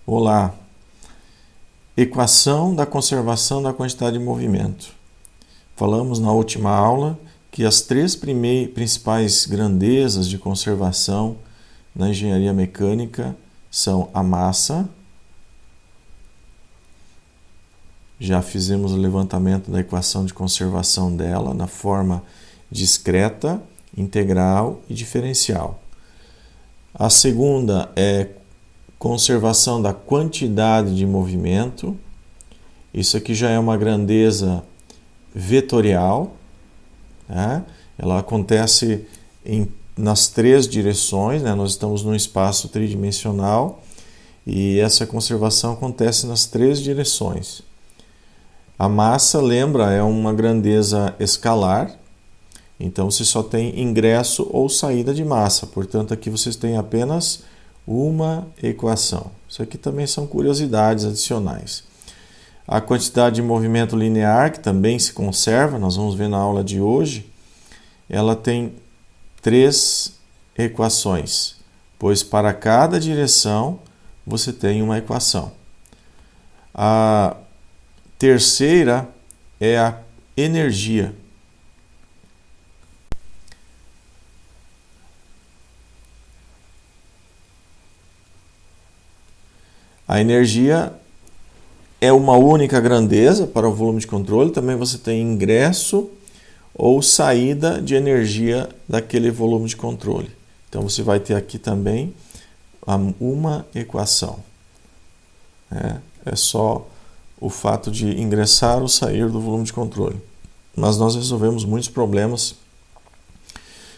Olá! Equação da conservação da quantidade de movimento. Falamos na última aula que as três principais grandezas de conservação na engenharia mecânica são a massa. Já fizemos o levantamento da equação de conservação dela na forma discreta, integral e diferencial. A segunda é conservação da quantidade de movimento. Isso aqui já é uma grandeza vetorial, né? Ela acontece nas três direções, né? Nós estamos num espaço tridimensional e essa conservação acontece nas três direções. A massa, lembra, é uma grandeza escalar, então você só tem ingresso ou saída de massa, portanto aqui vocês têm apenas uma equação. Isso aqui também são curiosidades adicionais. A quantidade de movimento linear, que também se conserva, nós vamos ver na aula de hoje, ela tem três equações, pois para cada direção você tem uma equação. A terceira é a energia. A energia é uma única grandeza para o volume de controle. Também você tem ingresso ou saída de energia daquele volume de controle. Então você vai ter aqui também uma equação. É só o fato de ingressar ou sair do volume de controle. Mas nós resolvemos muitos problemas,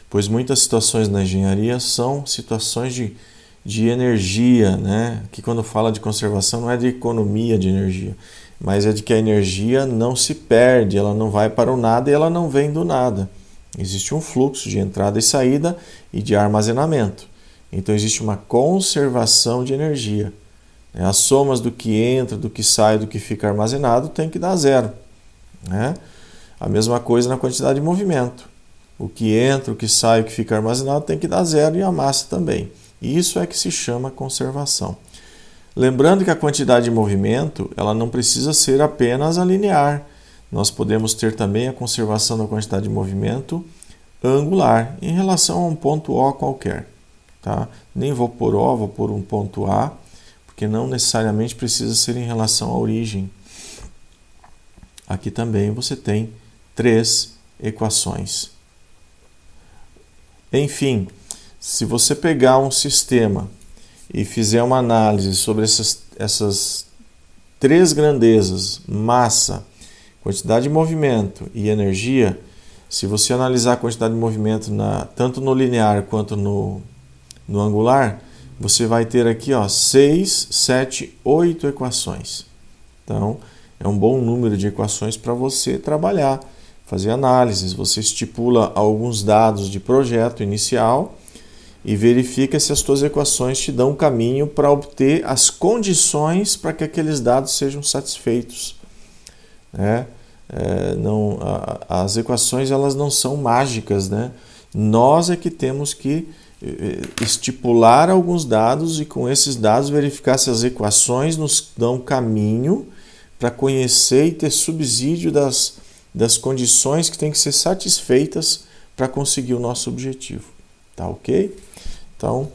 pois muitas situações na engenharia são situações de energia, né? Que quando fala de conservação não é de economia de energia, mas é de que a energia não se perde, ela não vai para o nada e ela não vem do nada. Existe um fluxo de entrada e saída e de armazenamento. Então existe uma conservação de energia. As somas do que entra, do que sai, do que fica armazenado tem que dar zero, né? A mesma coisa na quantidade de movimento. O que entra, o que sai, o que fica armazenado tem que dar zero e a massa também. Isso é que se chama conservação. Lembrando que a quantidade de movimento ela não precisa ser apenas a linear. Nós podemos ter também a conservação da quantidade de movimento angular em relação a um ponto O qualquer. Tá? Nem vou pôr O, vou pôr um ponto A, porque não necessariamente precisa ser em relação à origem. Aqui também você tem três equações. Enfim, se você pegar um sistema e fizer uma análise sobre essas três grandezas, massa, quantidade de movimento e energia, se você analisar a quantidade de movimento tanto no linear quanto no angular, você vai ter aqui 6, 7, 8 equações. Então, é um bom número de equações para você trabalhar, fazer análises. Você estipula alguns dados de projeto inicial e verifica se as suas equações te dão um caminho para obter as condições para que aqueles dados sejam satisfeitos. As equações elas não são mágicas, né? Nós é que temos que estipular alguns dados e com esses dados verificar se as equações nos dão caminho para conhecer e ter subsídio das condições que têm que ser satisfeitas para conseguir o nosso objetivo. Tá ok? Então,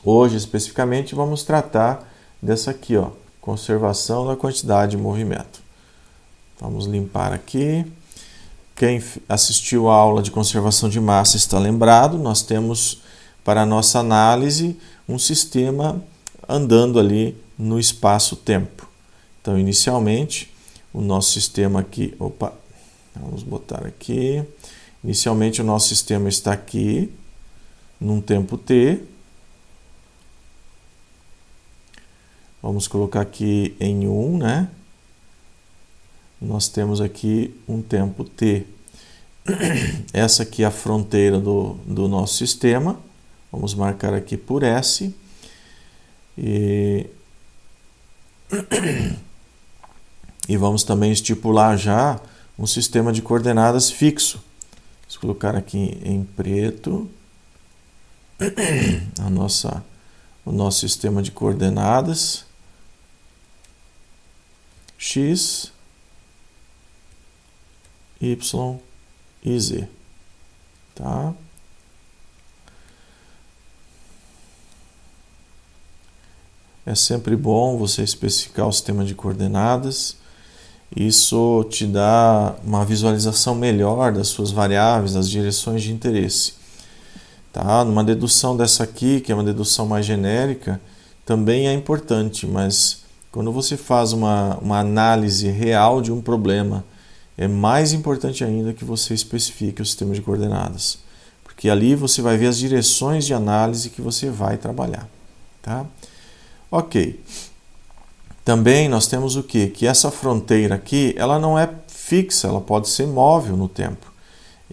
hoje especificamente vamos tratar dessa aqui, conservação da quantidade de movimento. Vamos limpar aqui. Quem assistiu a aula de conservação de massa está lembrado, nós temos para a nossa análise um sistema andando ali no espaço-tempo. Então, inicialmente, o nosso sistema aqui, vamos botar aqui, inicialmente o nosso sistema está aqui, num tempo t. Vamos colocar aqui em 1, né? Nós temos aqui um tempo t. Essa aqui é a fronteira do nosso sistema. Vamos marcar aqui por S. E vamos também estipular já um sistema de coordenadas fixo. Vamos colocar aqui em preto a nossa o nosso sistema de coordenadas x, y e z, tá? É sempre bom você especificar o sistema de coordenadas. Isso te dá uma visualização melhor das suas variáveis, das direções de interesse. Tá? Numa dedução dessa aqui, que é uma dedução mais genérica, também é importante, mas quando você faz uma análise real de um problema, é mais importante ainda que você especifique o sistema de coordenadas, porque ali você vai ver as direções de análise que você vai trabalhar. Tá? Ok. Também nós temos o quê? Que essa fronteira aqui, ela não é fixa, ela pode ser móvel no tempo.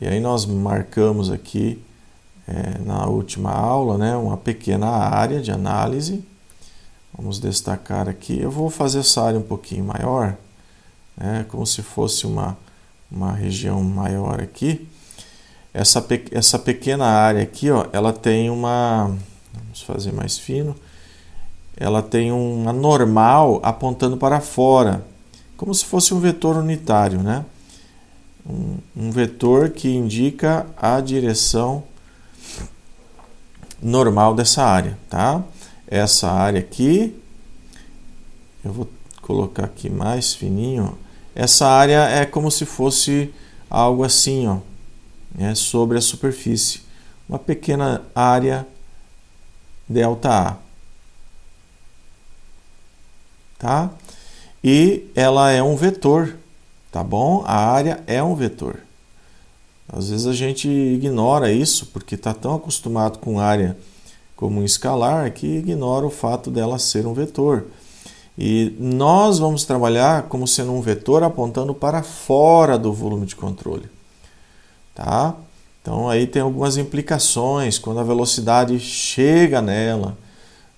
E aí nós marcamos aqui, na última aula, né, uma pequena área de análise. Vamos destacar aqui. Eu vou fazer essa área um pouquinho maior, né, como se fosse uma região maior aqui. Essa pequena área aqui, ó, ela tem uma... Vamos fazer mais fino. Ela tem uma normal apontando para fora, como se fosse um vetor unitário, né? Um vetor que indica a direção normal dessa área, tá? Essa área aqui, eu vou colocar aqui mais fininho. Essa área é como se fosse algo assim, ó, né, sobre a superfície, uma pequena área ΔA. Tá? E ela é um vetor, tá bom? A área é um vetor. Às vezes a gente ignora isso porque está tão acostumado com área como um escalar que ignora o fato dela ser um vetor. E nós vamos trabalhar como sendo um vetor apontando para fora do volume de controle. Tá? Então aí tem algumas implicações quando a velocidade chega nela.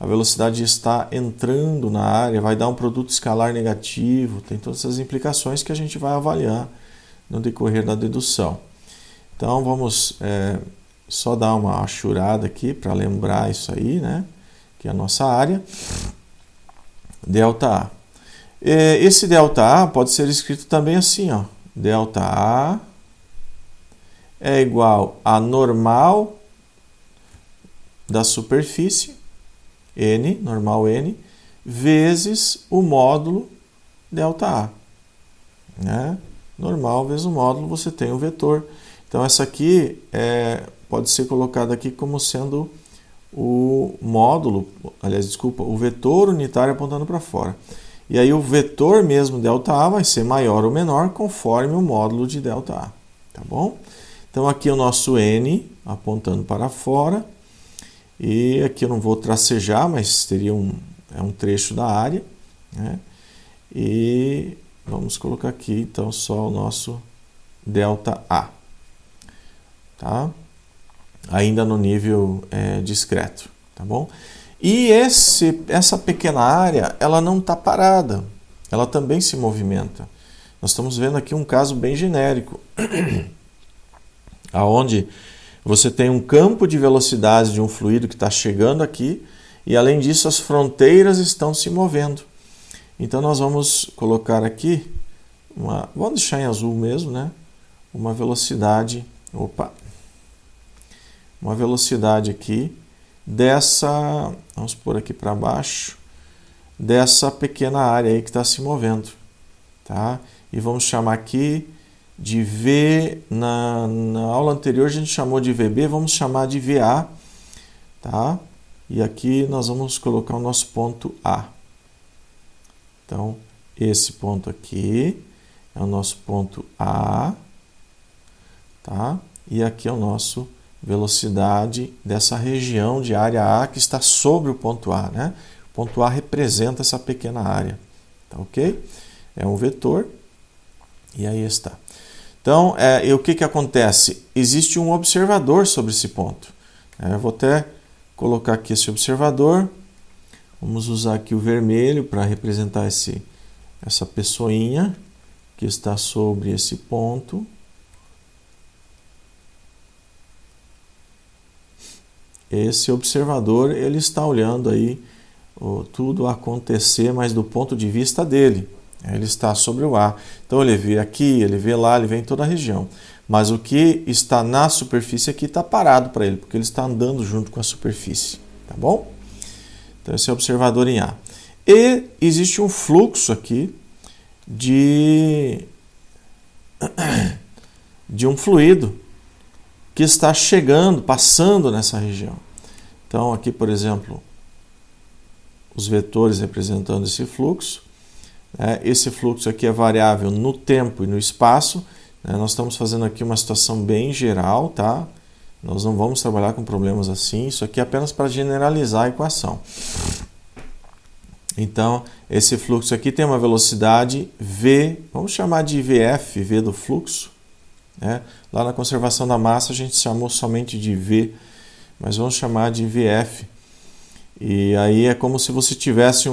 A velocidade está entrando na área, vai dar um produto escalar negativo, tem todas essas implicações que a gente vai avaliar no decorrer da dedução. Então vamos só dar uma achurada aqui para lembrar isso aí, né? Que é a nossa área, ΔA. Esse ΔA pode ser escrito também assim, ó, ΔA é igual a normal da superfície, N, normal N, vezes o módulo ΔA. Né? Normal vezes o módulo, você tem um vetor. Então, essa aqui pode ser colocada aqui como sendo o módulo, aliás, desculpa, o vetor unitário apontando para fora. E aí o vetor mesmo ΔA vai ser maior ou menor conforme o módulo de ΔA. Tá bom? Então, aqui o nosso N apontando para fora. E aqui eu não vou tracejar, mas teria um trecho da área, né? E vamos colocar aqui então só o nosso ΔA, tá? Ainda no nível discreto, tá bom? E essa pequena área, ela não está parada, ela também se movimenta. Nós estamos vendo aqui um caso bem genérico, aonde você tem um campo de velocidade de um fluido que está chegando aqui e, além disso, as fronteiras estão se movendo. Então, nós vamos colocar aqui, vamos deixar em azul mesmo, né? Uma velocidade, uma velocidade aqui dessa, vamos pôr aqui para baixo, dessa pequena área aí que está se movendo, tá? E vamos chamar aqui de V, na aula anterior a gente chamou de VB, vamos chamar de VA, tá? E aqui nós vamos colocar o nosso ponto A. Então, esse ponto aqui é o nosso ponto A, tá? E aqui é o nosso velocidade dessa região de área A que está sobre o ponto A, né? O ponto A representa essa pequena área, tá ok? É um vetor, e aí está. Então, o que acontece? Existe um observador sobre esse ponto. Eu vou até colocar aqui esse observador. Vamos usar aqui o vermelho para representar essa pessoinha que está sobre esse ponto. esse observador ele está olhando aí tudo acontecer, mas do ponto de vista dele. Ele está sobre o ar. Então ele vê aqui, ele vê lá, ele vê em toda a região. Mas o que está na superfície aqui está parado para ele, porque ele está andando junto com a superfície. Tá bom? Então esse é o observador em A. E existe um fluxo aqui de um fluido que está chegando, passando nessa região. Então aqui, por exemplo, os vetores representando esse fluxo. Esse fluxo aqui é variável no tempo e no espaço. Nós estamos fazendo aqui uma situação bem geral, tá? Nós não vamos trabalhar com problemas assim. Isso aqui é apenas para generalizar a equação. Então, esse fluxo aqui tem uma velocidade V, vamos chamar de VF, V do fluxo. Lá na conservação da massa a gente chamou somente de V, mas vamos chamar de VF. E aí é como se você tivesse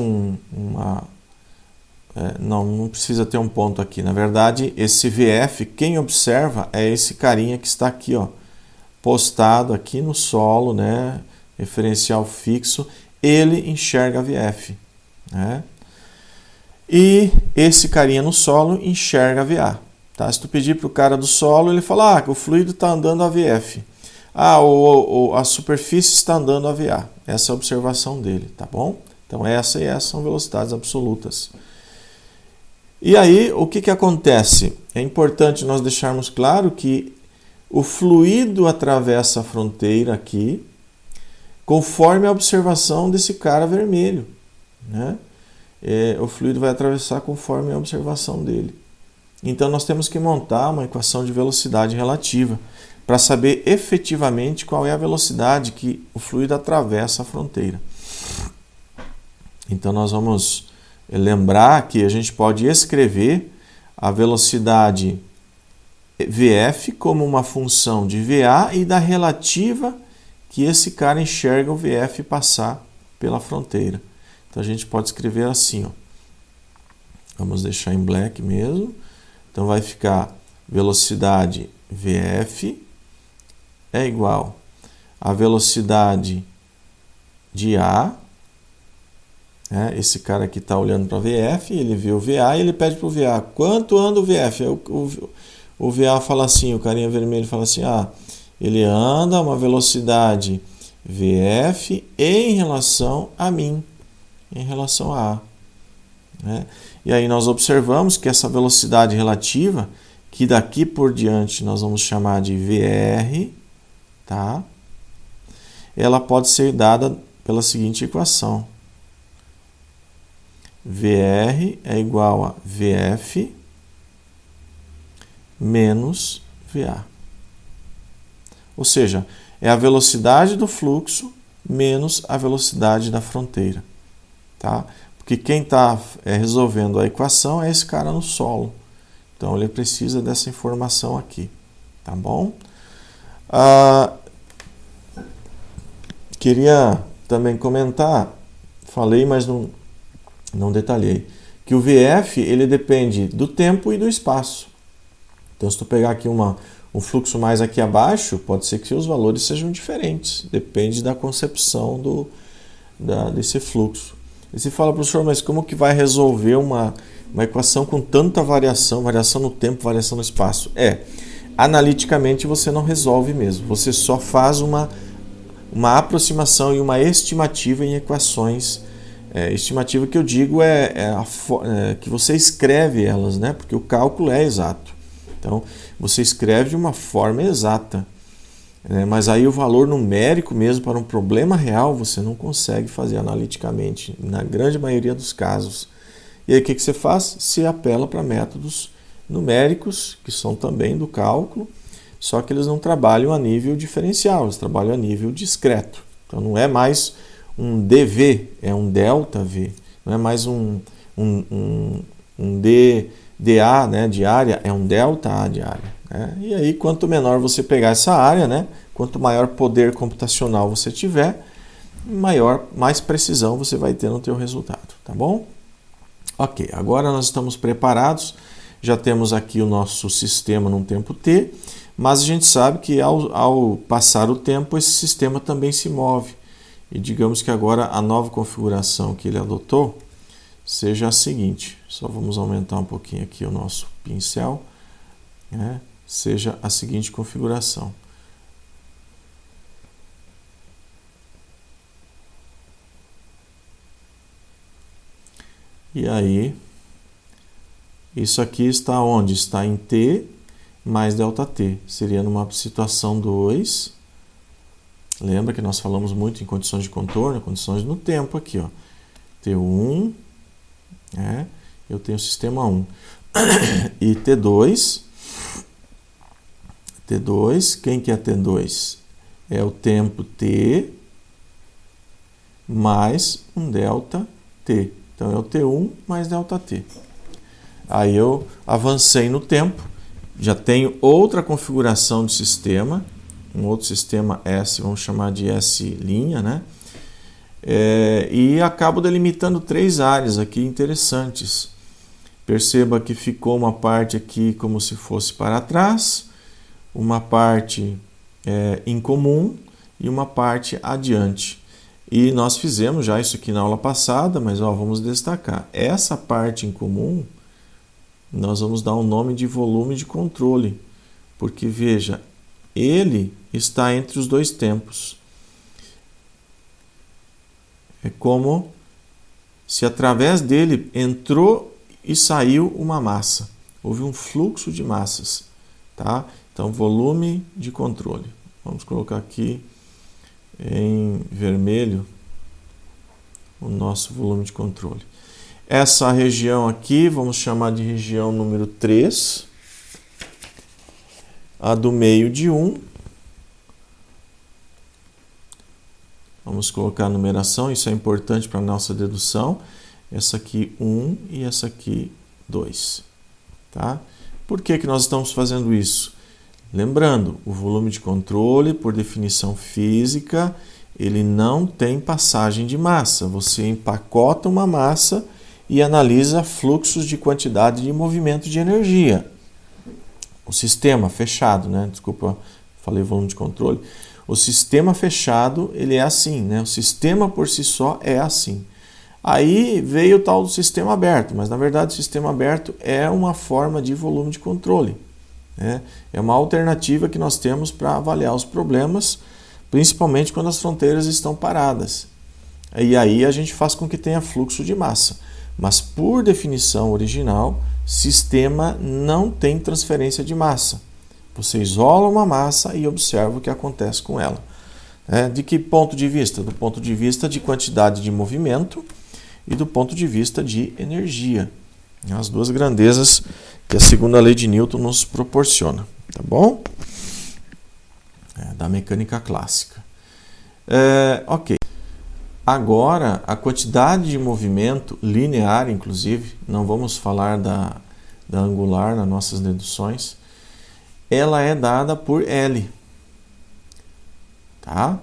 não precisa ter um ponto aqui. Na verdade, esse VF, quem observa é esse carinha que está aqui, ó, postado aqui no solo, né? Referencial fixo. Ele enxerga VF. E esse carinha no solo enxerga VA. Tá? Se tu pedir para o cara do solo, ele fala que o fluido está andando a VF. A superfície está andando a VA. Essa é a observação dele, tá bom? Então essa e essa são velocidades absolutas. E aí, o que acontece? É importante nós deixarmos claro que o fluido atravessa a fronteira aqui, conforme a observação desse cara vermelho. Né? O fluido vai atravessar conforme a observação dele. Então, nós temos que montar uma equação de velocidade relativa para saber efetivamente qual é a velocidade que o fluido atravessa a fronteira. Então, nós vamos lembrar que a gente pode escrever a velocidade VF como uma função de VA e da relativa que esse cara enxerga o VF passar pela fronteira. Então a gente pode escrever assim, ó. Vamos deixar em black mesmo. Então vai ficar velocidade VF é igual a velocidade de A. Esse cara aqui está olhando para VF, ele vê o VA e ele pede para o VA, quanto anda o VF? O VA fala assim, o carinha vermelho fala assim, ele anda a uma velocidade VF em relação a mim, em relação a A. E aí nós observamos que essa velocidade relativa, que daqui por diante nós vamos chamar de VR, tá? Ela pode ser dada pela seguinte equação. VR é igual a VF menos VA. Ou seja, é a velocidade do fluxo menos a velocidade da fronteira. Tá? Porque quem está resolvendo a equação é esse cara no solo. Então ele precisa dessa informação aqui. Tá bom? Queria também comentar, falei, mas não detalhei, que o VF ele depende do tempo e do espaço. Então, se tu pegar aqui um fluxo mais aqui abaixo, pode ser que os valores sejam diferentes. Depende da concepção desse fluxo. E se fala, professor, mas como que vai resolver uma equação com tanta variação no tempo, variação no espaço? Analiticamente você não resolve mesmo. Você só faz uma aproximação e uma estimativa em equações. Estimativa que eu digo que você escreve elas, né? Porque o cálculo é exato. Então, você escreve de uma forma exata. Mas aí o valor numérico mesmo para um problema real você não consegue fazer analiticamente, na grande maioria dos casos. E aí o que você faz? Se apela para métodos numéricos, que são também do cálculo, só que eles não trabalham a nível diferencial, eles trabalham a nível discreto. Então não é mais um dV, é um ΔV. Não é mais um dA, né, de área, é um ΔA de área. E aí, quanto menor você pegar essa área, né, quanto maior poder computacional você tiver, mais precisão você vai ter no teu resultado, tá bom? Ok, agora nós estamos preparados, já temos aqui o nosso sistema num tempo t, Mas a gente sabe que ao passar o tempo, esse sistema também se move. E digamos que agora a nova configuração que ele adotou seja a seguinte. Só vamos aumentar um pouquinho aqui o nosso pincel. Né? Seja a seguinte configuração. E aí, isso aqui está onde? Está em T mais ΔT. Seria numa situação 2. Lembra que nós falamos muito em condições de contorno, condições no tempo aqui, ó. T1, eu tenho o sistema 1. E T2, quem que é T2? É o tempo T mais um ΔT. Então, é o T1 mais ΔT. Aí eu avancei no tempo, já tenho outra configuração de sistema, um outro sistema S, vamos chamar de S', né? E acabo delimitando 3 áreas aqui interessantes. Perceba que ficou uma parte aqui como se fosse para trás, uma parte em comum e uma parte adiante. E nós fizemos já isso aqui na aula passada, mas vamos destacar. Essa parte em comum, nós vamos dar um nome de volume de controle, porque veja, ele está entre os 2 tempos. É como se através dele entrou e saiu uma massa. Houve um fluxo de massas. Tá? Então, volume de controle. Vamos colocar aqui em vermelho o nosso volume de controle. Essa região aqui, vamos chamar de região número 3. A do meio de 1. Vamos colocar a numeração, isso é importante para a nossa dedução. Essa aqui 1 e essa aqui 2. Tá? Por que nós estamos fazendo isso? Lembrando, o volume de controle, por definição física, ele não tem passagem de massa. Você empacota uma massa e analisa fluxos de quantidade de movimento de energia. O sistema fechado, né? Desculpa, falei volume de controle. O sistema fechado, ele é assim, né? O sistema por si só é assim. Aí veio o tal do sistema aberto, mas na verdade o sistema aberto é uma forma de volume de controle. Né? É uma alternativa que nós temos para avaliar os problemas, principalmente quando as fronteiras estão paradas. E aí a gente faz com que tenha fluxo de massa. Mas por definição original, sistema não tem transferência de massa. Você isola uma massa e observa o que acontece com ela. De que ponto de vista? Do ponto de vista de quantidade de movimento e do ponto de vista de energia. As duas grandezas que a segunda lei de Newton nos proporciona. Tá bom? Da mecânica clássica. Ok. Agora, a quantidade de movimento linear, inclusive, não vamos falar da angular nas nossas deduções, ela é dada por L. Tá?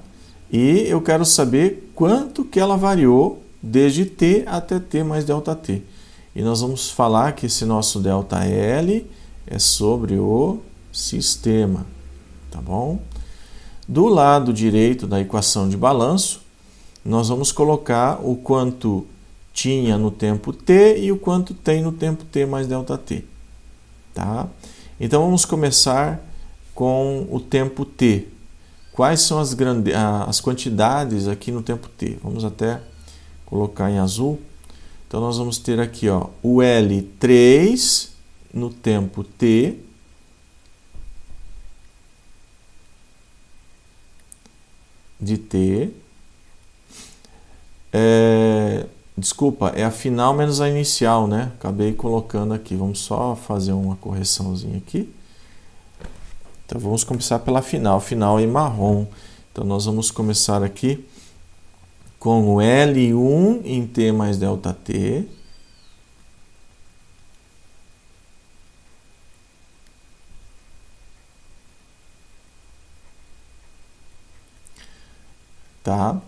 E eu quero saber quanto que ela variou desde T até T mais ΔT. E nós vamos falar que esse nosso ΔL é sobre o sistema. Tá bom? Do lado direito da equação de balanço, nós vamos colocar o quanto tinha no tempo T e o quanto tem no tempo T mais ΔT. Tá? Então, vamos começar com o tempo T. Quais são as quantidades aqui no tempo T? Vamos até colocar em azul. Então, nós vamos ter aqui o L3 no tempo T. De T. Desculpa, é a final menos a inicial, né? Acabei colocando aqui. Vamos só fazer uma correçãozinha aqui. Então, vamos começar pela final. Final é em marrom. Então, nós vamos começar aqui com o L1 em T mais ΔT. Tá?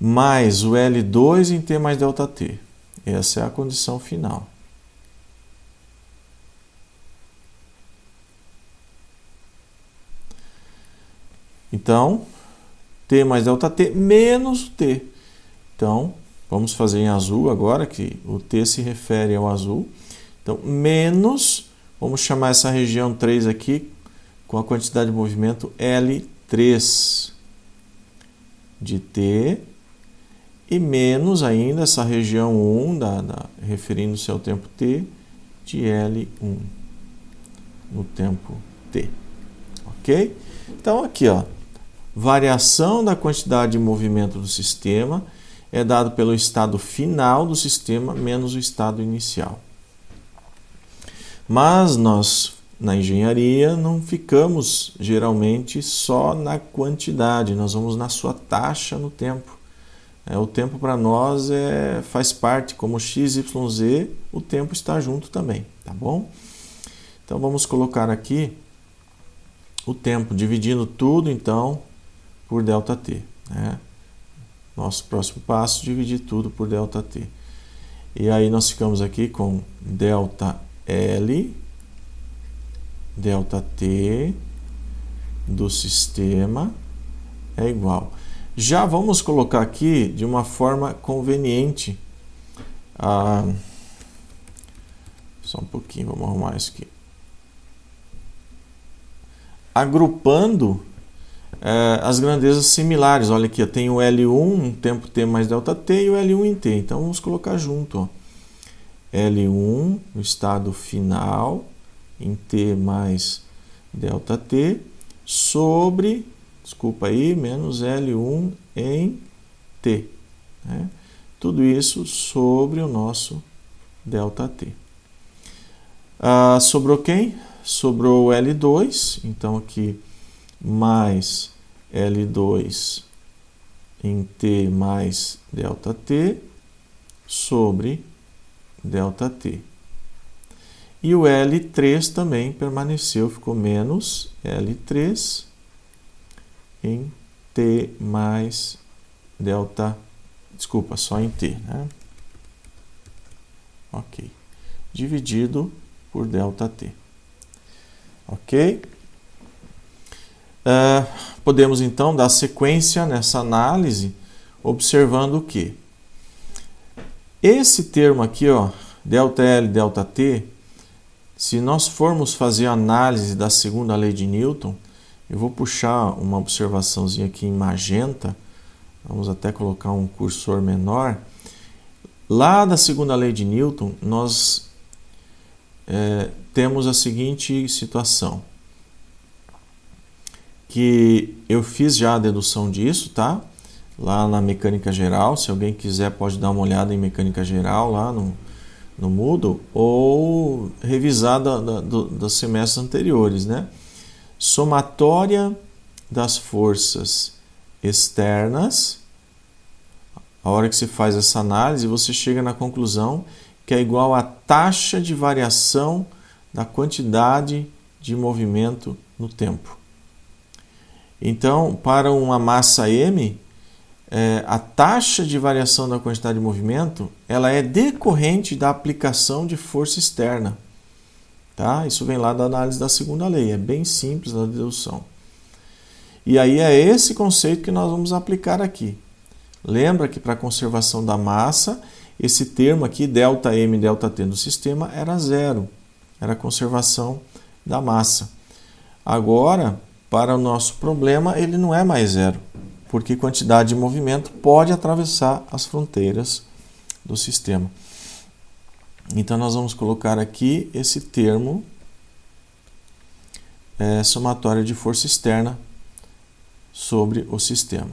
Mais o L2 em T mais ΔT. Essa é a condição final. Então, T mais ΔT menos o T. Então, vamos fazer em azul agora, que o T se refere ao azul. Então, menos, vamos chamar essa região 3 aqui, com a quantidade de movimento L3 de T, e menos ainda essa região 1, referindo-se ao tempo T, de L1 no tempo T. Ok? Então, aqui, ó, variação da quantidade de movimento do sistema é dado pelo estado final do sistema menos o estado inicial. Mas nós, na engenharia, não ficamos geralmente só na quantidade, nós vamos na sua taxa no tempo. O tempo para nós faz parte, como x, y, z, o tempo está junto também, tá bom? Então vamos colocar aqui o tempo, dividindo tudo então por ΔT, né? Nosso próximo passo, dividir tudo por ΔT. E aí nós ficamos aqui com ΔL, ΔT do sistema é igual. Já vamos colocar aqui de uma forma conveniente. Só um pouquinho, vamos arrumar isso aqui. Agrupando as grandezas similares. Olha aqui, eu tenho o L1 em tempo T mais ΔT e o L1 em T. Então vamos colocar junto. Ó. L1 no estado final em T mais ΔT sobre, desculpa aí, menos L1 em T. Né? Tudo isso sobre o nosso ΔT. Sobrou quem? Sobrou o L2, então aqui mais L2 em T mais ΔT sobre ΔT. E o L3 também permaneceu, ficou menos L3 em T mais ΔT. Desculpa, só em T, né? Ok. Dividido por ΔT. Ok? Podemos então dar sequência nessa análise, observando o que? Esse termo aqui, ó, ΔL, ΔT, se nós formos fazer a análise da segunda lei de Newton, eu vou puxar uma observaçãozinha aqui em magenta, vamos até colocar um cursor menor. Lá da segunda lei de Newton, nós temos a seguinte situação, que eu fiz já a dedução disso, tá? Lá na mecânica geral, se alguém quiser pode dar uma olhada em mecânica geral lá no Moodle, ou revisar dos semestres anteriores, né? Somatória das forças externas. A hora que você faz essa análise, você chega na conclusão que é igual à taxa de variação da quantidade de movimento no tempo. Então, para uma massa M, a taxa de variação da quantidade de movimento ela é decorrente da aplicação de força externa. Tá? Isso vem lá da análise da segunda lei, é bem simples a dedução. E aí é esse conceito que nós vamos aplicar aqui. Lembra que para a conservação da massa, esse termo aqui, ΔM e ΔT do sistema, era zero. Era a conservação da massa. Agora, para o nosso problema, ele não é mais zero, porque quantidade de movimento pode atravessar as fronteiras do sistema. Então, nós vamos colocar aqui esse termo somatória de força externa sobre o sistema.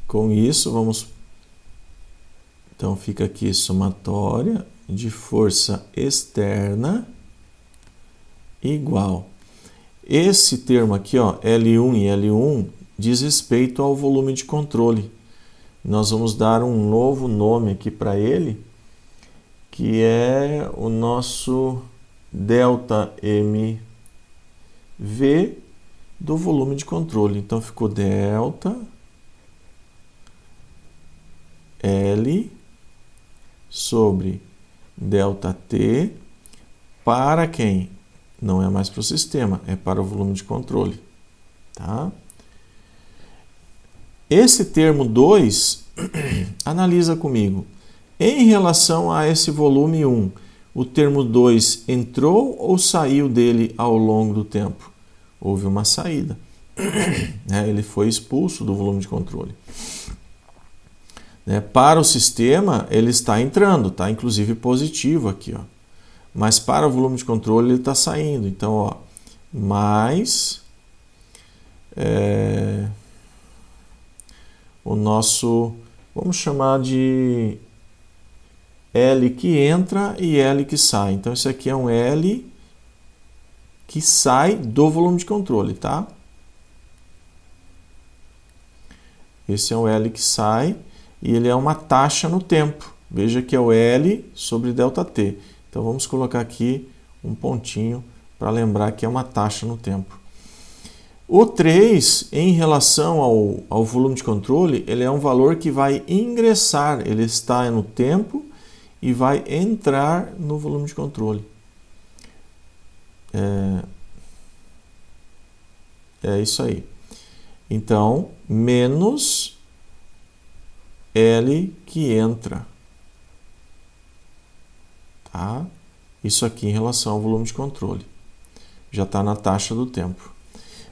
Com isso, então fica aqui somatória de força externa igual. Esse termo aqui, ó, L1 e L1, diz respeito ao volume de controle. Nós vamos dar um novo nome aqui para ele, que é o nosso ΔMV do volume de controle. Então ficou ΔL sobre ΔT para quem? Não é mais para o sistema, é para o volume de controle. Tá? Esse termo 2, analisa comigo. Em relação a esse volume 1, o termo 2 entrou ou saiu dele ao longo do tempo? Houve uma saída. Ele foi expulso do volume de controle. Para o sistema, ele está entrando, está inclusive positivo aqui. Ó. Mas para o volume de controle, ele está saindo. Então, ó, mais o nosso, vamos chamar de L que entra e L que sai. Então, esse aqui é um L que sai do volume de controle, tá? Esse é o L que sai e ele é uma taxa no tempo. Veja que é o L sobre ΔT. Então, vamos colocar aqui um pontinho para lembrar que é uma taxa no tempo. O 3, em relação ao volume de controle, ele é um valor que vai ingressar. Ele está no tempo e vai entrar no volume de controle. É isso aí. Então, menos L que entra. Tá? Isso aqui em relação ao volume de controle. Já está na taxa do tempo.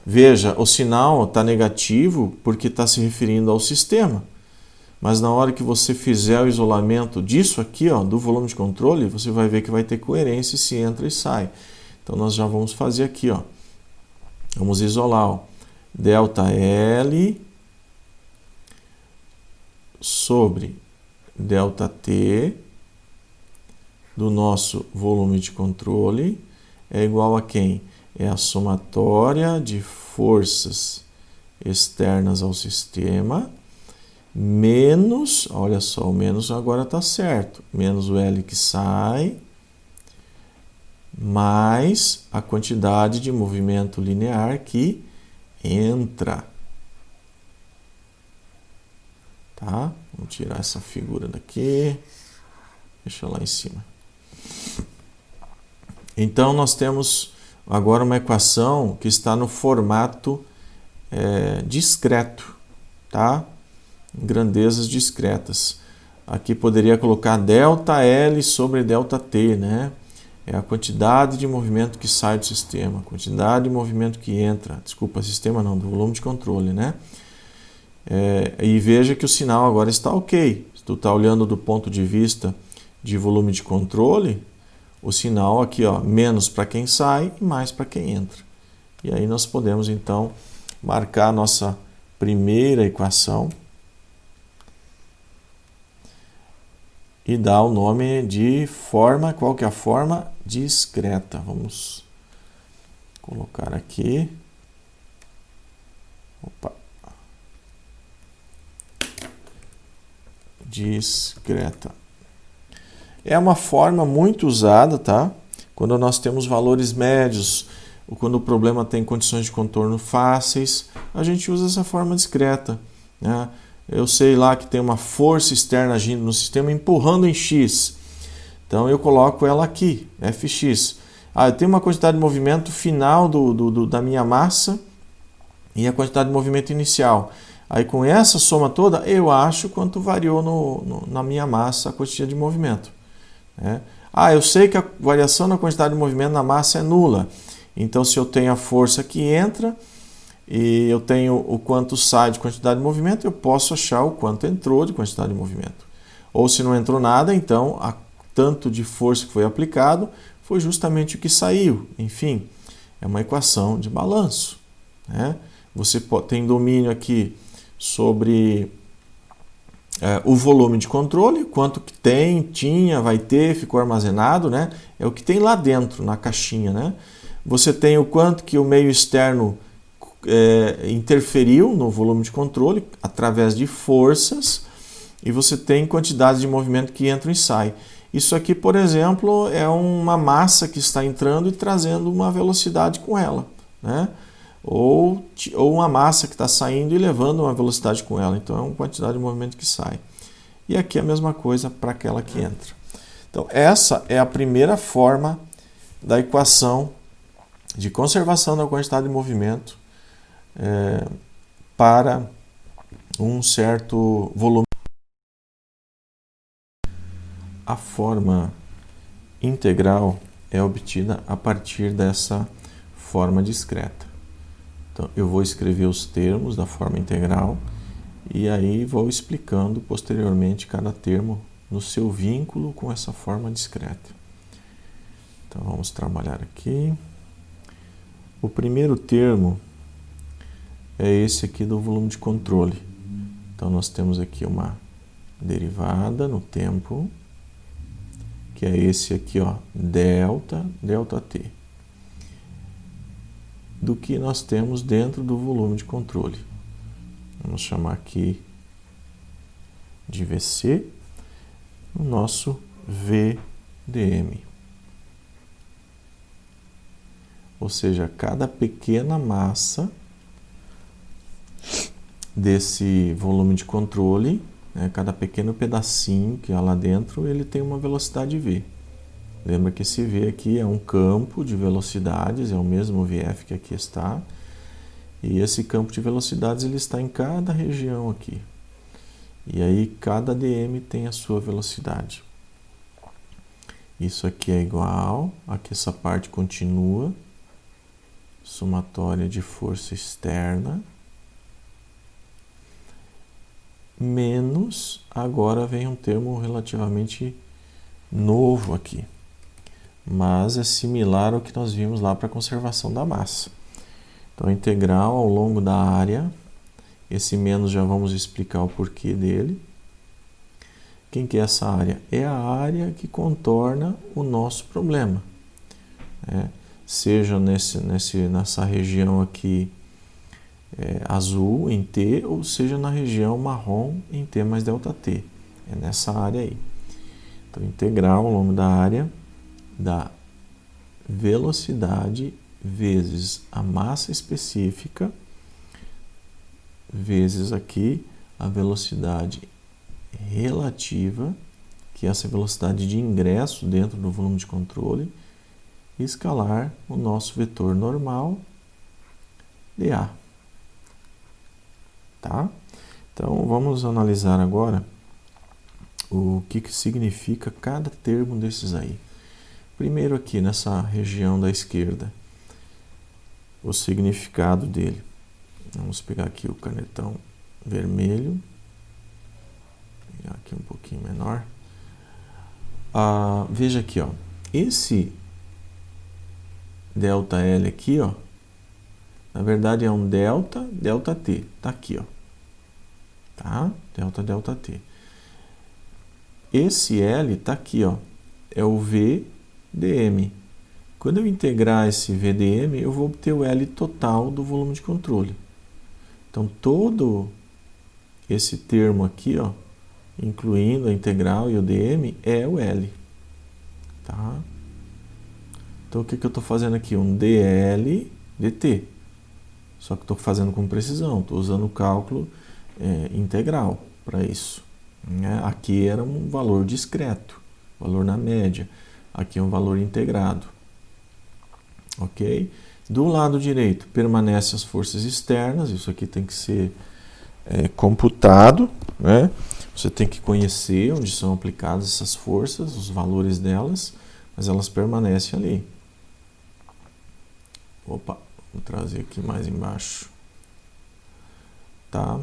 Veja, o sinal está negativo porque está se referindo ao sistema. Mas na hora que você fizer o isolamento disso aqui, ó, do volume de controle, você vai ver que vai ter coerência se entra e sai. Então, nós já vamos fazer aqui. Ó. Vamos isolar. Ó. ΔL sobre ΔT do nosso volume de controle é igual a quem? É a somatória de forças externas ao sistema menos, olha só, o menos agora está certo, menos o L que sai, mais a quantidade de movimento linear que entra. Tá? Vamos tirar essa figura daqui, deixa lá em cima. Então, nós temos agora uma equação que está no formato discreto, tá? Em grandezas discretas. Aqui poderia colocar ΔL sobre ΔT, né? É a quantidade de movimento que sai do sistema, a quantidade de movimento que entra, desculpa, sistema não, do volume de controle, né? E veja que o sinal agora está ok. Se tu está olhando do ponto de vista de volume de controle, o sinal aqui, ó, menos para quem sai e mais para quem entra. E aí nós podemos, então, marcar a nossa primeira equação e dar o nome de forma, qual que é a forma? Discreta. Vamos colocar aqui. Opa. Discreta. É uma forma muito usada, tá? Quando nós temos valores médios, ou quando o problema tem condições de contorno fáceis, a gente usa essa forma discreta, né? Eu sei lá que tem uma força externa agindo no sistema empurrando em X. Então eu coloco ela aqui, Fx. Eu tenho uma quantidade de movimento final da minha massa e a quantidade de movimento inicial. Aí com essa soma toda, eu acho quanto variou na minha massa a quantidade de movimento. Né? Eu sei que a variação na quantidade de movimento na massa é nula. Então se eu tenho a força que entra e eu tenho o quanto sai de quantidade de movimento, eu posso achar o quanto entrou de quantidade de movimento. Ou se não entrou nada, então a tanto de força que foi aplicado foi justamente o que saiu. Enfim, é uma equação de balanço. Né? Você tem domínio aqui sobre o volume de controle, quanto que tem, tinha, vai ter, ficou armazenado, né? É o que tem lá dentro, na caixinha. Né? Você tem o quanto que o meio externo interferiu no volume de controle através de forças e você tem quantidades de movimento que entram e saem. Isso aqui, por exemplo, é uma massa que está entrando e trazendo uma velocidade com ela, né? Ou uma massa que está saindo e levando uma velocidade com ela. Então é uma quantidade de movimento que sai. E aqui é a mesma coisa para aquela que entra. Então essa é a primeira forma da equação de conservação da quantidade de movimento para um certo volume. A forma integral é obtida a partir dessa forma discreta. Então, eu vou escrever os termos da forma integral e aí vou explicando posteriormente cada termo no seu vínculo com essa forma discreta. Então, vamos trabalhar aqui. O primeiro termo é esse aqui do volume de controle. Então, nós temos aqui uma derivada no tempo, que é esse aqui, ó, delta t, do que nós temos dentro do volume de controle. Vamos chamar aqui de VC, o nosso VDM. Ou seja, cada pequena massa desse volume de controle, cada pequeno pedacinho que há lá dentro, ele tem uma velocidade V. Lembra que esse V aqui é um campo de velocidades, é o mesmo VF que aqui está. E esse campo de velocidades ele está em cada região aqui. E aí cada dm tem a sua velocidade. Isso aqui é igual, aqui essa parte continua, somatória de força externa, menos, agora vem um termo relativamente novo aqui, mas é similar ao que nós vimos lá para a conservação da massa. Então, a integral ao longo da área, esse menos já vamos explicar o porquê dele. Quem que é essa área? É a área que contorna o nosso problema, seja nessa região aqui azul em T, ou seja na região marrom em T mais ΔT. É nessa área aí. Então, integral ao longo da área da velocidade vezes a massa específica vezes aqui a velocidade relativa, que é essa velocidade de ingresso dentro do volume de controle, e escalar o nosso vetor normal dA. Tá? Então, vamos analisar agora o que significa cada termo desses aí. Primeiro aqui nessa região da esquerda, o significado dele. Vamos pegar aqui o canetão vermelho, pegar aqui um pouquinho menor. Veja aqui, ó, esse ΔL aqui, ó, na verdade é um ΔT, tá aqui, ó, tá? ΔT. Esse L tá aqui, ó, é o VDM. Quando eu integrar esse VDM, eu vou obter o L total do volume de controle. Então, todo esse termo aqui, ó, incluindo a integral e o dm, é o L. Tá? Então, o que eu estou fazendo aqui? Um dl dt. Só que estou fazendo com precisão, estou usando o cálculo integral para isso. Aqui era um valor discreto, valor na média. Aqui é um valor integrado. Ok? Do lado direito permanecem as forças externas, isso aqui tem que ser computado, né? Você tem que conhecer onde são aplicadas essas forças, os valores delas, mas elas permanecem ali. Opa, vou trazer aqui mais embaixo. Tá?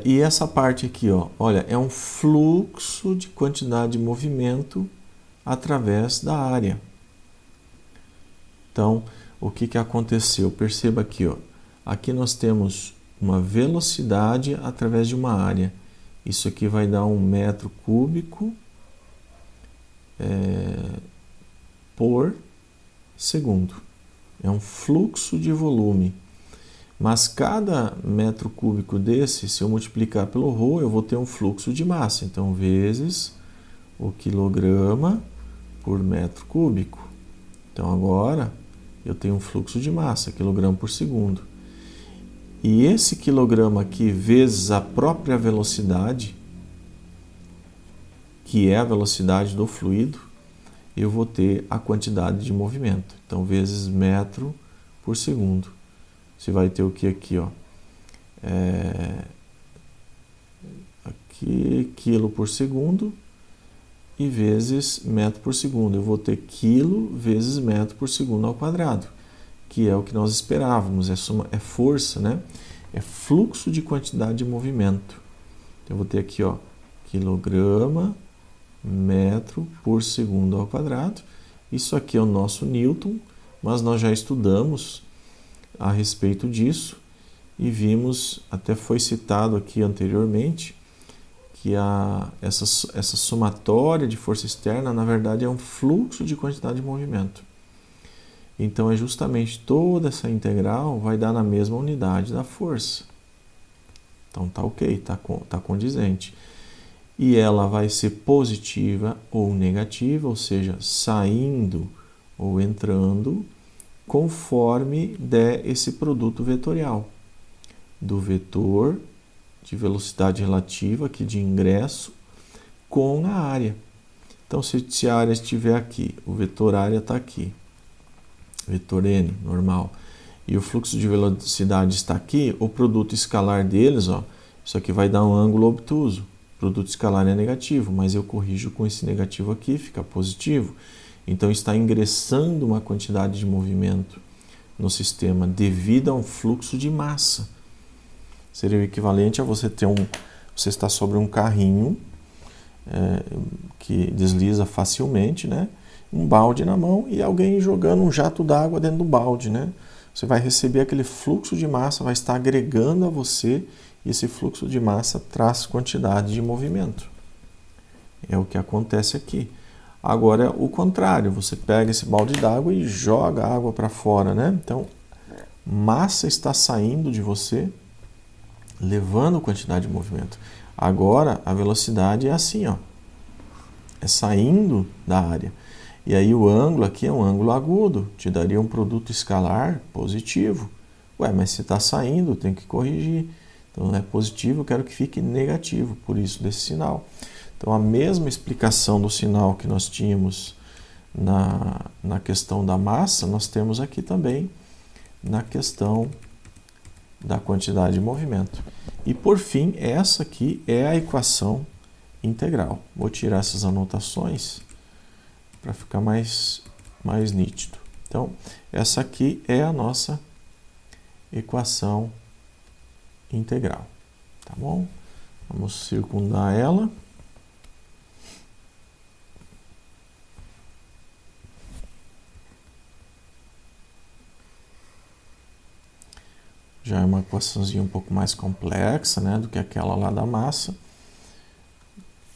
E essa parte aqui, ó, olha, é um fluxo de quantidade de movimento através da área. Então, o que aconteceu? Perceba aqui, ó, aqui nós temos uma velocidade através de uma área. Isso aqui vai dar 1 metro cúbico por segundo. É um fluxo de volume. Mas cada metro cúbico desse, se eu multiplicar pelo ρ, eu vou ter um fluxo de massa. Então, vezes o quilograma por metro cúbico. Então, agora eu tenho um fluxo de massa, quilograma por segundo. E esse quilograma aqui, vezes a própria velocidade, que é a velocidade do fluido, eu vou ter a quantidade de movimento. Então, vezes metro por segundo. Você vai ter o que aqui, ó? Aqui, quilo por segundo e vezes metro por segundo. Eu vou ter quilo vezes metro por segundo ao quadrado, que é o que nós esperávamos, é força, né? É fluxo de quantidade de movimento. Então, eu vou ter aqui, ó, quilograma metro por segundo ao quadrado. Isso aqui é o nosso Newton, mas nós já estudamos a respeito disso e vimos, até foi citado aqui anteriormente, que essa somatória de força externa, na verdade, é um fluxo de quantidade de movimento. Então, é justamente toda essa integral vai dar na mesma unidade da força. Então, tá ok, tá condizente. E ela vai ser positiva ou negativa, ou seja, saindo ou entrando, conforme der esse produto vetorial do vetor de velocidade relativa, aqui de ingresso, com a área. Então, se a área estiver aqui, o vetor área está aqui, vetor n, normal, e o fluxo de velocidade está aqui, o produto escalar deles, ó, isso aqui vai dar um ângulo obtuso. O produto escalar é negativo, mas eu corrijo com esse negativo aqui, fica positivo. Então, está ingressando uma quantidade de movimento no sistema devido a um fluxo de massa. Seria o equivalente a você está sobre um carrinho que desliza facilmente, né? Um balde na mão e alguém jogando um jato d'água dentro do balde, né? Você vai receber aquele fluxo de massa, vai estar agregando a você, e esse fluxo de massa traz quantidade de movimento. É o que acontece aqui. Agora, o contrário, você pega esse balde d'água e joga a água para fora, né? Então, massa está saindo de você, levando quantidade de movimento. Agora, a velocidade é assim, ó. É saindo da área. E aí o ângulo aqui é um ângulo agudo, te daria um produto escalar positivo. Ué, mas se está saindo, tem que corrigir. Então, não é positivo, eu quero que fique negativo, por isso desse sinal. Então, a mesma explicação do sinal que nós tínhamos na questão da massa, nós temos aqui também na questão da quantidade de movimento. E, por fim, essa aqui é a equação integral. Vou tirar essas anotações para ficar mais nítido. Então, essa aqui é a nossa equação integral, tá bom? Vamos circundar ela. Já é uma equaçãozinha um pouco mais complexa, né, do que aquela lá da massa,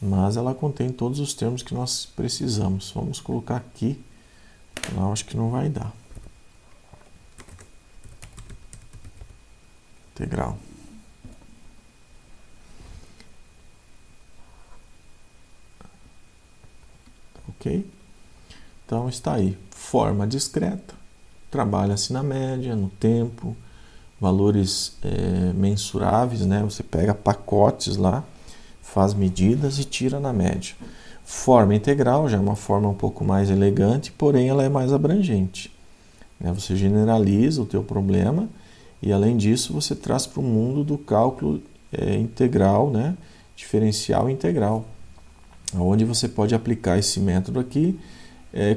mas ela contém todos os termos que nós precisamos. Vamos colocar aqui, eu acho que não vai dar. Integral. Ok? Então está aí. Forma discreta, trabalha-se na média, no tempo, valores mensuráveis, né? Você pega pacotes lá, faz medidas e tira na média. Forma integral já é uma forma um pouco mais elegante, porém ela é mais abrangente, né? Você generaliza o teu problema e, além disso, você traz para o mundo do cálculo integral, né? Diferencial integral, onde você pode aplicar esse método aqui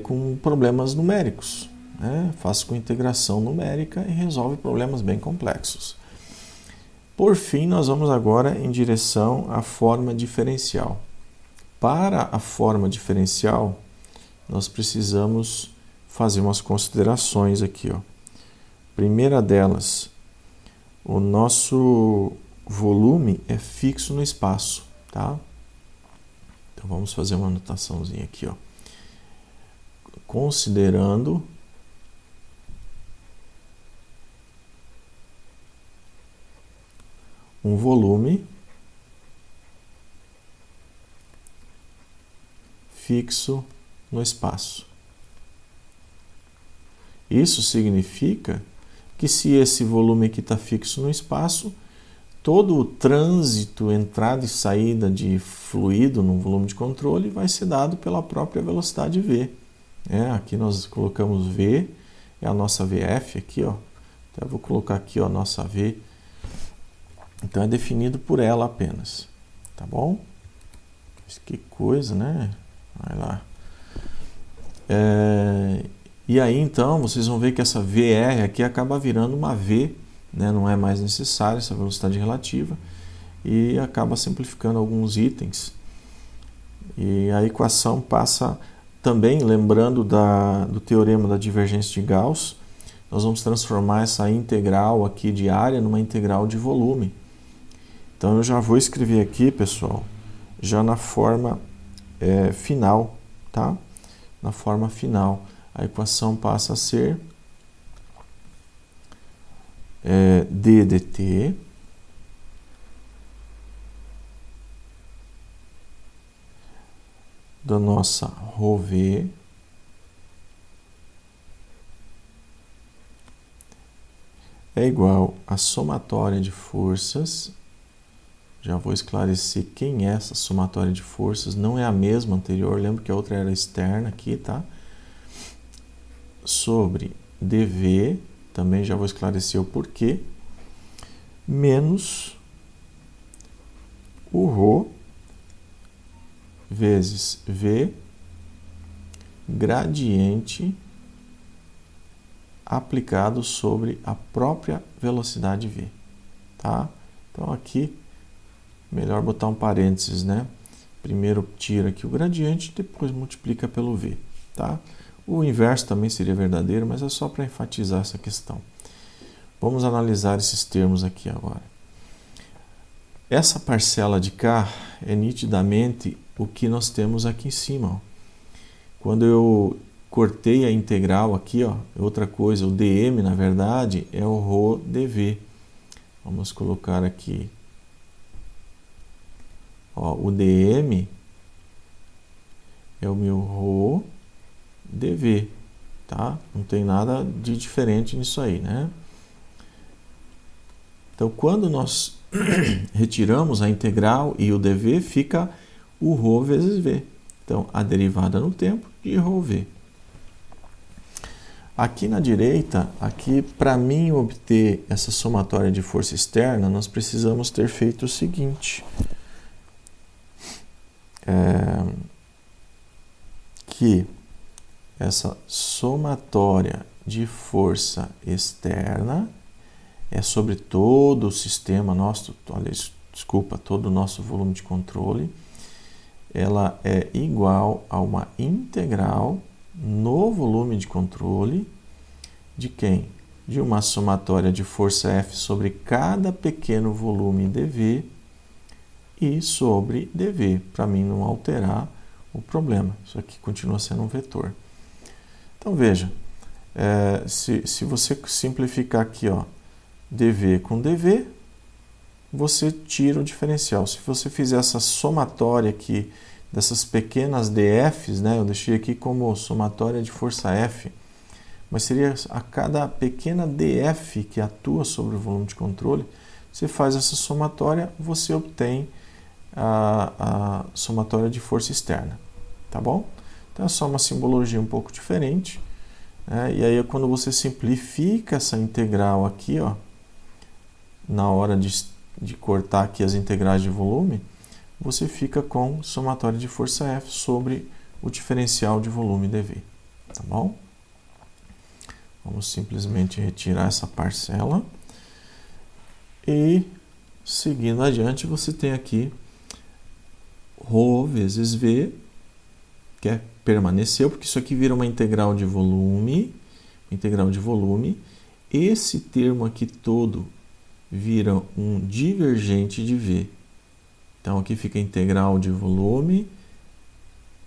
com problemas numéricos, né? Faz com integração numérica e resolve problemas bem complexos. Por fim, nós vamos agora em direção à forma diferencial. Para a forma diferencial, nós precisamos fazer umas considerações aqui, ó. Primeira delas, o nosso volume é fixo no espaço, tá? Então vamos fazer uma anotaçãozinha aqui, ó. Considerando um volume fixo no espaço. Isso significa que, se esse volume aqui está fixo no espaço, todo o trânsito, entrada e saída de fluido no volume de controle vai ser dado pela própria velocidade v. Aqui nós colocamos V, é a nossa VF aqui, ó. Então eu vou colocar aqui, ó, a nossa V. Então é definido por ela apenas, tá bom? Que coisa, né? Vai lá. E aí então vocês vão ver que essa VR aqui acaba virando uma V, né? Não é mais necessária essa velocidade relativa e acaba simplificando alguns itens. E a equação passa também, lembrando do teorema da divergência de Gauss, nós vamos transformar essa integral aqui de área numa integral de volume. Então eu já vou escrever aqui, pessoal, já na forma final, tá? Na forma final, a equação passa a ser d dt da nossa ρv é igual à somatória de forças. Já vou esclarecer quem é essa somatória de forças, não é a mesma anterior, lembra que a outra era externa aqui, tá? Sobre dV, também já vou esclarecer o porquê, menos o ρ vezes V gradiente aplicado sobre a própria velocidade V, tá? Então aqui, melhor botar um parênteses, né? Primeiro tira aqui o gradiente, depois multiplica pelo V, tá? O inverso também seria verdadeiro, mas é só para enfatizar essa questão. Vamos analisar esses termos aqui agora. Essa parcela de cá é nitidamente o que nós temos aqui em cima, ó. Quando eu cortei a integral aqui, ó, outra coisa, o dm na verdade é o ρ dv. Vamos colocar aqui, ó, o dm é o meu ρ dv, tá? Não tem nada de diferente nisso aí, né? Então, quando nós retiramos a integral e o dv, fica o ρ vezes v. Então, a derivada no tempo de ρv. Aqui na direita, aqui para mim obter essa somatória de força externa, nós precisamos ter feito o seguinte. Que essa somatória de força externa é sobre todo o sistema nosso, todo o nosso volume de controle, ela é igual a uma integral no volume de controle de quem? De uma somatória de força F sobre cada pequeno volume dV e sobre dV, para mim não alterar o problema. Isso aqui continua sendo um vetor. Então veja, se você simplificar aqui, ó, dV com dV, você tira o diferencial. Se você fizer essa somatória aqui dessas pequenas dFs, né, eu deixei aqui como somatória de força F, mas seria a cada pequena dF que atua sobre o volume de controle, você faz essa somatória, você obtém a somatória de força externa, tá bom? Então é só uma simbologia um pouco diferente, né? E aí quando você simplifica essa integral aqui, ó, na hora de cortar aqui as integrais de volume, você fica com somatória de força F sobre o diferencial de volume dV, tá bom? Vamos simplesmente retirar essa parcela e, seguindo adiante, você tem aqui ρ vezes V, que permaneceu, porque isso aqui vira uma integral de volume, esse termo aqui todo vira um divergente de V. Então aqui fica a integral de volume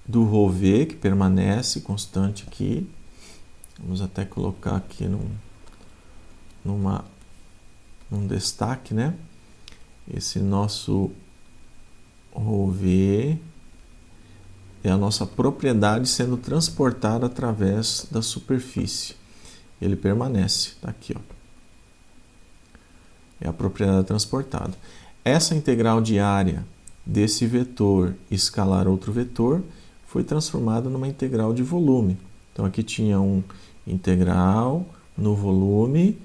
do ρv, que permanece constante aqui. Vamos até colocar aqui num destaque, né? Esse nosso ρv é a nossa propriedade sendo transportada através da superfície. Ele permanece, tá aqui, ó. É a propriedade transportada. Essa integral de área desse vetor escalar outro vetor foi transformada numa integral de volume. Então aqui tinha um integral no volume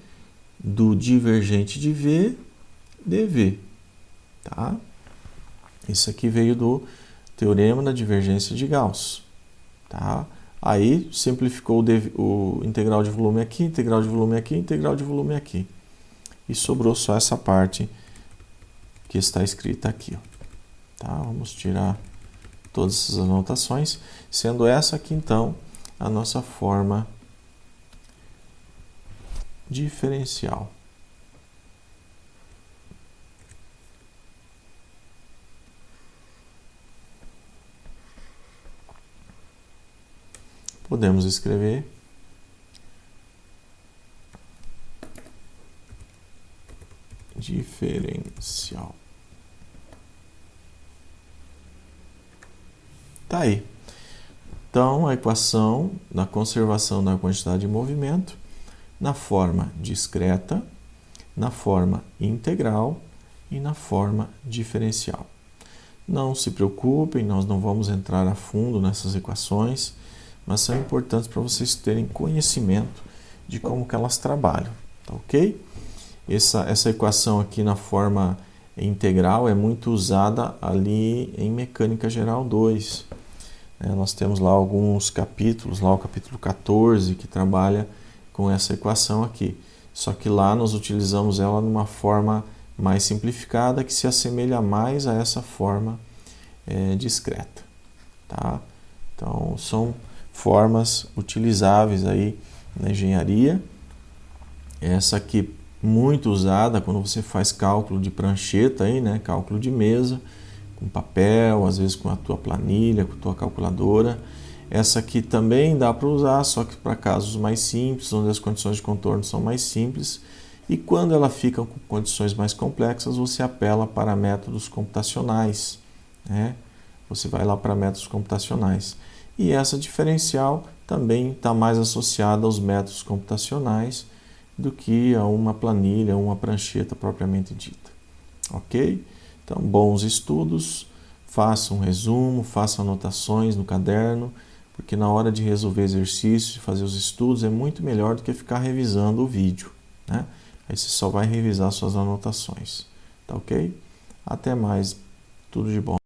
do divergente de V, dV. Tá? Isso aqui veio do teorema da divergência de Gauss. Tá? Aí simplificou o integral de volume aqui, integral de volume aqui, integral de volume aqui. E sobrou só essa parte que está escrita aqui. Tá? Vamos tirar todas essas anotações, sendo essa aqui então a nossa forma diferencial. Podemos escrever diferencial. Tá aí. Então, a equação da conservação da quantidade de movimento na forma discreta, na forma integral e na forma diferencial. Não se preocupem, nós não vamos entrar a fundo nessas equações, mas são importantes para vocês terem conhecimento de como que elas trabalham, tá ok? Essa equação aqui na forma integral é muito usada ali em Mecânica Geral 2. Nós temos lá alguns capítulos, lá o capítulo 14, que trabalha com essa equação aqui. Só que lá nós utilizamos ela numa forma mais simplificada, que se assemelha mais a essa forma discreta. Tá? Então, são formas utilizáveis aí na engenharia. Essa aqui muito usada quando você faz cálculo de prancheta, aí, né? Cálculo de mesa, com papel, às vezes com a tua planilha, com a tua calculadora. Essa aqui também dá para usar, só que para casos mais simples, onde as condições de contorno são mais simples. E quando ela fica com condições mais complexas, você apela para métodos computacionais, né? Você vai lá para métodos computacionais. E essa diferencial também está mais associada aos métodos computacionais do que a uma planilha, uma prancheta propriamente dita. Ok? Então, bons estudos, faça um resumo, faça anotações no caderno, porque na hora de resolver exercícios, fazer os estudos, é muito melhor do que ficar revisando o vídeo, né? Aí você só vai revisar suas anotações, tá ok? Até mais, tudo de bom.